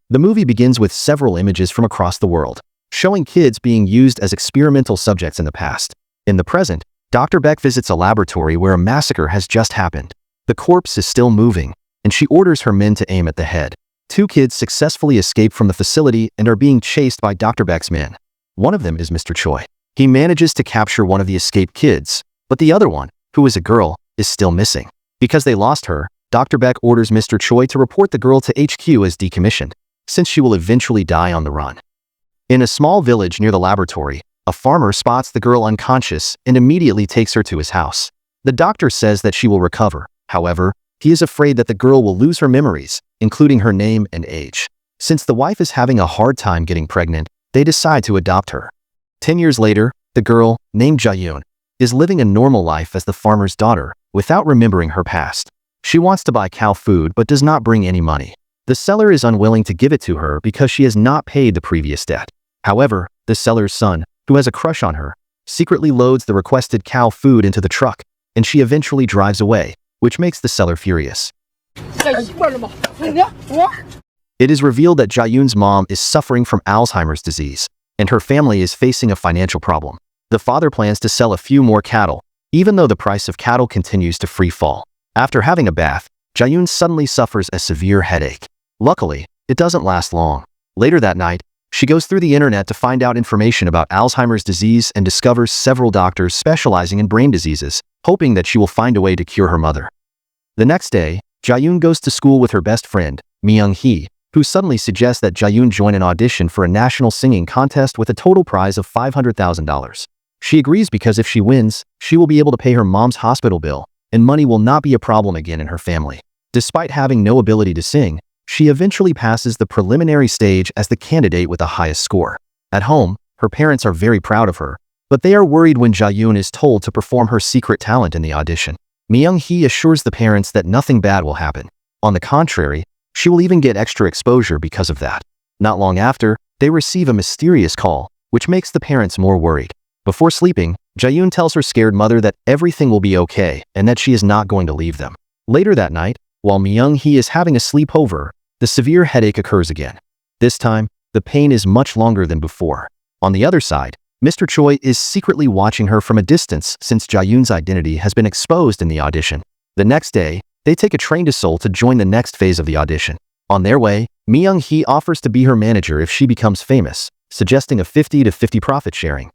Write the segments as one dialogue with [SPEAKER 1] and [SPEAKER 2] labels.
[SPEAKER 1] The movie begins with several images from across the world, showing kids being used as experimental subjects in the past. In the present, Dr. Baek visits a laboratory where a massacre has just happened. The corpse is still moving, and she orders her men to aim at the head. Two kids successfully escape from the facility and are being chased by Dr. Baek's men. One of them is Mr. Choi. He manages to capture one of the escaped kids, but the other one, who is a girl, is still missing. Because they lost her, Dr. Baek orders Mr. Choi to report the girl to HQ as decommissioned, since she will eventually die on the run. In a small village near the laboratory, a farmer spots the girl unconscious and immediately takes her to his house. The doctor says that she will recover. However, he is afraid that the girl will lose her memories, including her name and age. Since the wife is having a hard time getting pregnant, they decide to adopt her. 10 years later, the girl, named Ja-yoon, is living a normal life as the farmer's daughter, without remembering her past. She wants to buy cow food but does not bring any money. The seller is unwilling to give it to her because she has not paid the previous debt. However, the seller's son, who has a crush on her, secretly loads the requested cow food into the truck, and she eventually drives away, which makes the seller furious. It is revealed that Ja-yoon's mom is suffering from Alzheimer's disease, and her family is facing a financial problem. The father plans to sell a few more cattle, even though the price of cattle continues to free fall. After having a bath, Ja-yoon suddenly suffers a severe headache. Luckily, it doesn't last long. Later that night, she goes through the internet to find out information about Alzheimer's disease and discovers several doctors specializing in brain diseases, hoping that she will find a way to cure her mother. The next day, Ja-yoon goes to school with her best friend, Mi-hee, who suddenly suggests that Ja-yoon join an audition for a national singing contest with a total prize of $500,000. She agrees because if she wins, she will be able to pay her mom's hospital bill, and money will not be a problem again in her family. Despite having no ability to sing, she eventually passes the preliminary stage as the candidate with the highest score. At home, her parents are very proud of her, but they are worried when Ja-yoon is told to perform her secret talent in the audition. Mi-hee assures the parents that nothing bad will happen. On the contrary, she will even get extra exposure because of that. Not long after, they receive a mysterious call, which makes the parents more worried. Before sleeping, Ja-yoon tells her scared mother that everything will be okay and that she is not going to leave them. Later that night, while Mi-hee is having a sleepover, the severe headache occurs again. This time, the pain is much longer than before. On the other side, Mr. Choi is secretly watching her from a distance since Ja-yoon's identity has been exposed in the audition. The next day, they take a train to Seoul to join the next phase of the audition. On their way, Mi-hee offers to be her manager if she becomes famous, suggesting a 50-50 profit sharing.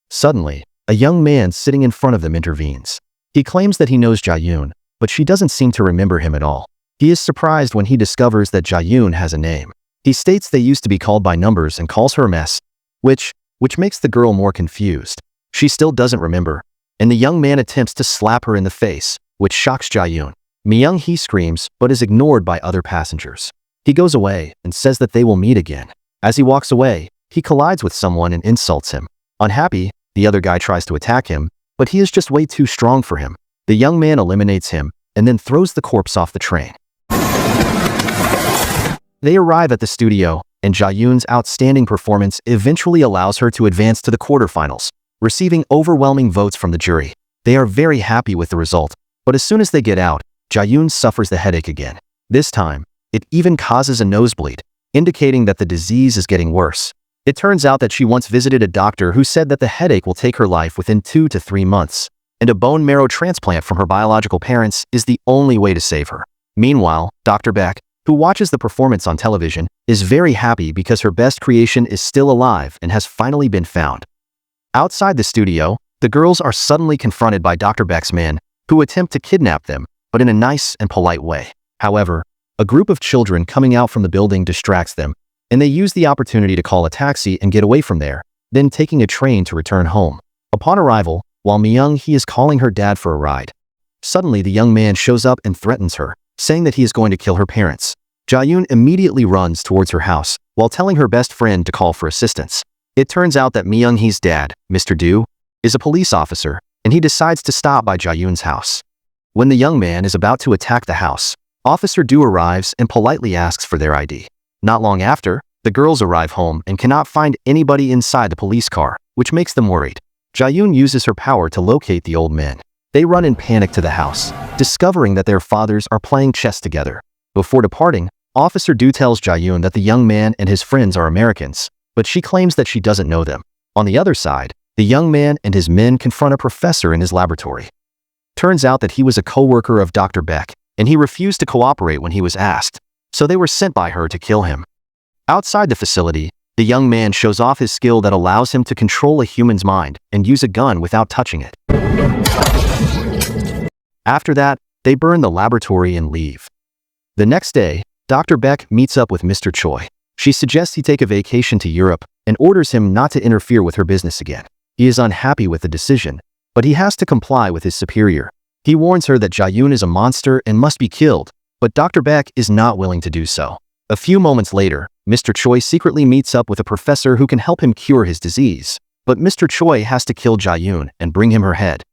[SPEAKER 1] Suddenly, a young man sitting in front of them intervenes. He claims that he knows Ja-yoon, but she doesn't seem to remember him at all. He is surprised when he discovers that Ja-yoon has a name. He states they used to be called by numbers and calls her a mess, which makes the girl more confused. She still doesn't remember, and the young man attempts to slap her in the face, which shocks Ja-yoon. Mi-hee screams but is ignored by other passengers. He goes away and says that they will meet again. As he walks away, he collides with someone and insults him. Unhappy, the other guy tries to attack him, but he is just way too strong for him. The young man eliminates him and then throws the corpse off the train. They arrive at the studio, and Ja-yoon's outstanding performance eventually allows her to advance to the quarterfinals, receiving overwhelming votes from the jury. They are very happy with the result, but as soon as they get out, Ja-yoon suffers the headache again. This time, it even causes a nosebleed, indicating that the disease is getting worse. It turns out that she once visited a doctor who said that the headache will take her life within 2 to 3 months, and a bone marrow transplant from her biological parents is the only way to save her. Meanwhile, Dr. Baek, who watches the performance on television, is very happy because her best creation is still alive and has finally been found. Outside the studio, the girls are suddenly confronted by Dr. Baek's men, who attempt to kidnap them, but in a nice and polite way. However, a group of children coming out from the building distracts them, and they use the opportunity to call a taxi and get away from there, then taking a train to return home. Upon arrival, while Mi-hee is calling her dad for a ride, suddenly the young man shows up and threatens her, saying that he is going to kill her parents. Ja-yoon immediately runs towards her house, while telling her best friend to call for assistance. It turns out that Mi-hee's dad, Mr. Do, is a police officer, and he decides to stop by Ja-yoon's house. When the young man is about to attack the house, Officer Do arrives and politely asks for their ID. Not long after, the girls arrive home and cannot find anybody inside the police car, which makes them worried. Ja-yoon uses her power to locate the old men. They run in panic to the house, discovering that their fathers are playing chess together. Before departing, Officer Do tells Ja-yoon that the young man and his friends are Americans, but she claims that she doesn't know them. On the other side, the young man and his men confront a professor in his laboratory. Turns out that he was a co-worker of Dr. Baek, and he refused to cooperate when he was asked, so they were sent by her to kill him. Outside the facility, the young man shows off his skill that allows him to control a human's mind and use a gun without touching it. After that, they burn the laboratory and leave. The next day, Dr. Baek meets up with Mr. Choi. She suggests he take a vacation to Europe and orders him not to interfere with her business again. He is unhappy with the decision, but he has to comply with his superior. He warns her that Ja-yoon is a monster and must be killed, but Dr. Baek is not willing to do so. A few moments later, Mr. Choi secretly meets up with a professor who can help him cure his disease, but Mr. Choi has to kill Ja-yoon and bring him her head.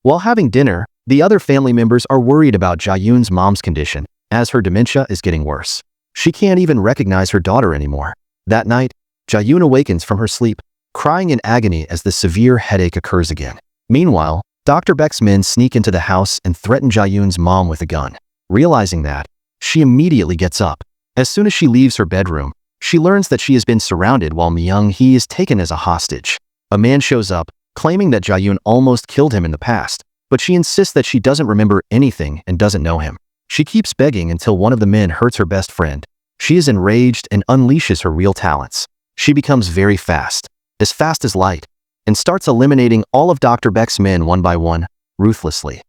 [SPEAKER 1] While having dinner, the other family members are worried about Ja-yoon's mom's condition, as her dementia is getting worse. She can't even recognize her daughter anymore. That night, Ja-yoon awakens from her sleep, crying in agony as the severe headache occurs again. Meanwhile, Dr. Baek's men sneak into the house and threaten Ja-yoon's mom with a gun. Realizing that, she immediately gets up. As soon as she leaves her bedroom, she learns that she has been surrounded while Mi-hee is taken as a hostage. A man shows up, claiming that Ja-yoon almost killed him in the past, but she insists that she doesn't remember anything and doesn't know him. She keeps begging until one of the men hurts her best friend. She is enraged and unleashes her real talents. She becomes very fast as light, and starts eliminating all of Dr. Baek's men one by one, ruthlessly.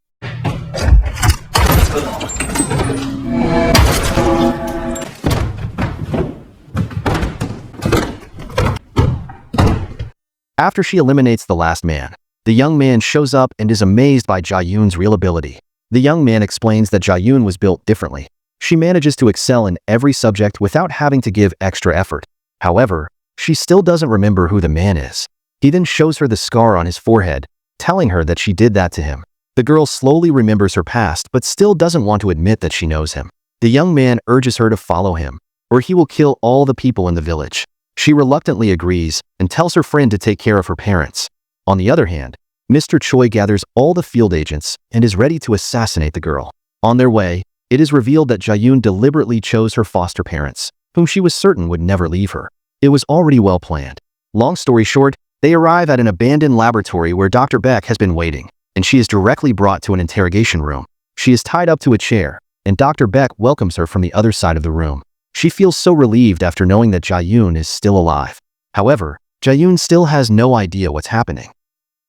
[SPEAKER 1] After she eliminates the last man, the young man shows up and is amazed by Ja-yoon's real ability. The young man explains that Ja-yoon was built differently. She manages to excel in every subject without having to give extra effort. However, she still doesn't remember who the man is. He then shows her the scar on his forehead, telling her that she did that to him. The girl slowly remembers her past but still doesn't want to admit that she knows him. The young man urges her to follow him, or he will kill all the people in the village. She reluctantly agrees and tells her friend to take care of her parents. On the other hand, Mr. Choi gathers all the field agents and is ready to assassinate the girl. On their way, it is revealed that Ja-yoon deliberately chose her foster parents, whom she was certain would never leave her. It was already well planned. Long story short, they arrive at an abandoned laboratory where Dr. Baek has been waiting, and she is directly brought to an interrogation room. She is tied up to a chair, and Dr. Baek welcomes her from the other side of the room. She feels so relieved after knowing that Ja-yoon is still alive. However, Ja-yoon still has no idea what's happening.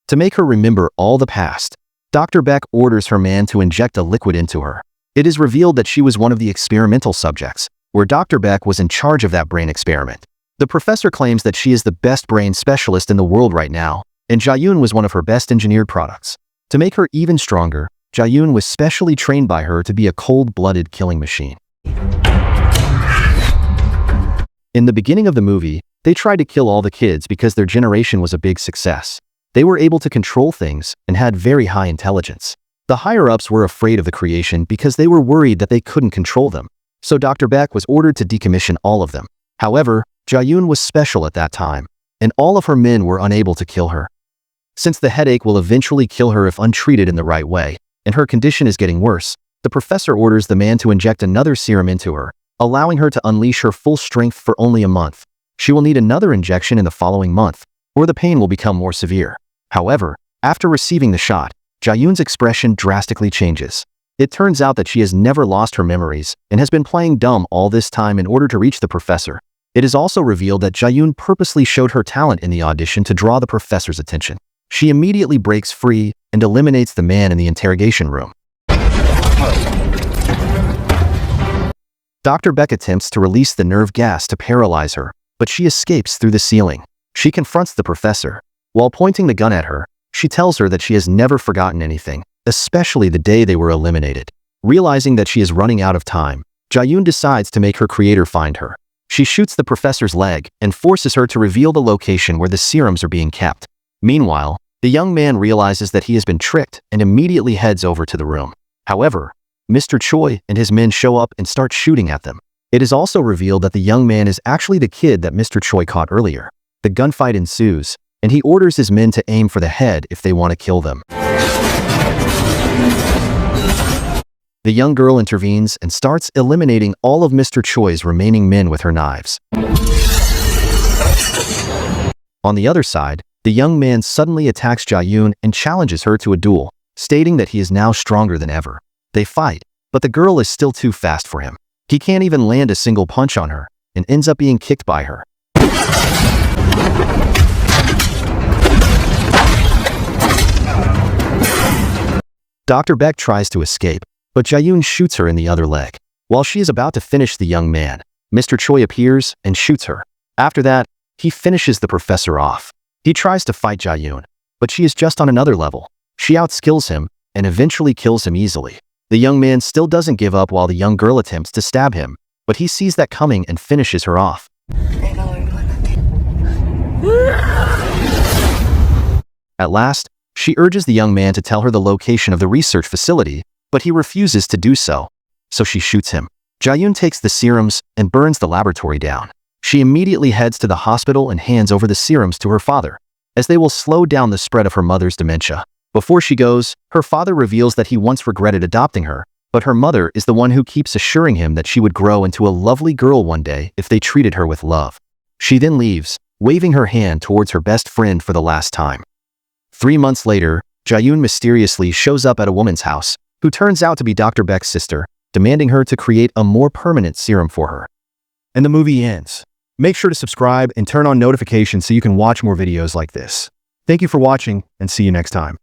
[SPEAKER 1] To make her remember all the past, Dr. Baek orders her man to inject a liquid into her. It is revealed that she was one of the experimental subjects, where Dr. Baek was in charge of that brain experiment. The professor claims that she is the best brain specialist in the world right now, and Ja-yoon was one of her best engineered products. To make her even stronger, Ja-yoon was specially trained by her to be a cold-blooded killing machine. In the beginning of the movie, they tried to kill all the kids because their generation was a big success. They were able to control things and had very high intelligence. The higher-ups were afraid of the creation because they were worried that they couldn't control them. So Dr. Baek was ordered to decommission all of them. However, Ja-yoon was special at that time, and all of her men were unable to kill her. Since the headache will eventually kill her if untreated in the right way, and her condition is getting worse, the professor orders the man to inject another serum into her, allowing her to unleash her full strength for only a month. She will need another injection in the following month, or the pain will become more severe. However, after receiving the shot, Ja-yoon's expression drastically changes. It turns out that she has never lost her memories and has been playing dumb all this time in order to reach the professor. It is also revealed that Ja-yoon purposely showed her talent in the audition to draw the professor's attention. She immediately breaks free and eliminates the man in the interrogation room. Dr. Baek attempts to release the nerve gas to paralyze her, but she escapes through the ceiling. She confronts the professor. While pointing the gun at her, she tells her that she has never forgotten anything, especially the day they were eliminated. Realizing that she is running out of time, Ja-yoon decides to make her creator find her. She shoots the professor's leg and forces her to reveal the location where the serums are being kept. Meanwhile, the young man realizes that he has been tricked and immediately heads over to the room. However, Mr. Choi and his men show up and start shooting at them. It is also revealed that the young man is actually the kid that Mr. Choi caught earlier. The gunfight ensues, and he orders his men to aim for the head if they want to kill them. The young girl intervenes and starts eliminating all of Mr. Choi's remaining men with her knives. On the other side, the young man suddenly attacks Ja-yoon and challenges her to a duel, stating that he is now stronger than ever. They fight, but the girl is still too fast for him. He can't even land a single punch on her and ends up being kicked by her. Dr. Baek tries to escape, but Ja-yoon shoots her in the other leg. While she is about to finish the young man, Mr. Choi appears and shoots her. After that, he finishes the professor off. He tries to fight Ja-yoon, but she is just on another level. She outskills him and eventually kills him easily. The young man still doesn't give up while the young girl attempts to stab him, but he sees that coming and finishes her off. At last, she urges the young man to tell her the location of the research facility, but he refuses to do so, so she shoots him. Ja-yoon takes the serums and burns the laboratory down. She immediately heads to the hospital and hands over the serums to her father, as they will slow down the spread of her mother's dementia. Before she goes, her father reveals that he once regretted adopting her, but her mother is the one who keeps assuring him that she would grow into a lovely girl one day if they treated her with love. She then leaves, waving her hand towards her best friend for the last time. 3 months later, Ja-yoon mysteriously shows up at a woman's house, who turns out to be Dr. Baek's sister, demanding her to create a more permanent serum for her. And the movie ends. Make sure to subscribe and turn on notifications so you can watch more videos like this. Thank you for watching, and see you next time.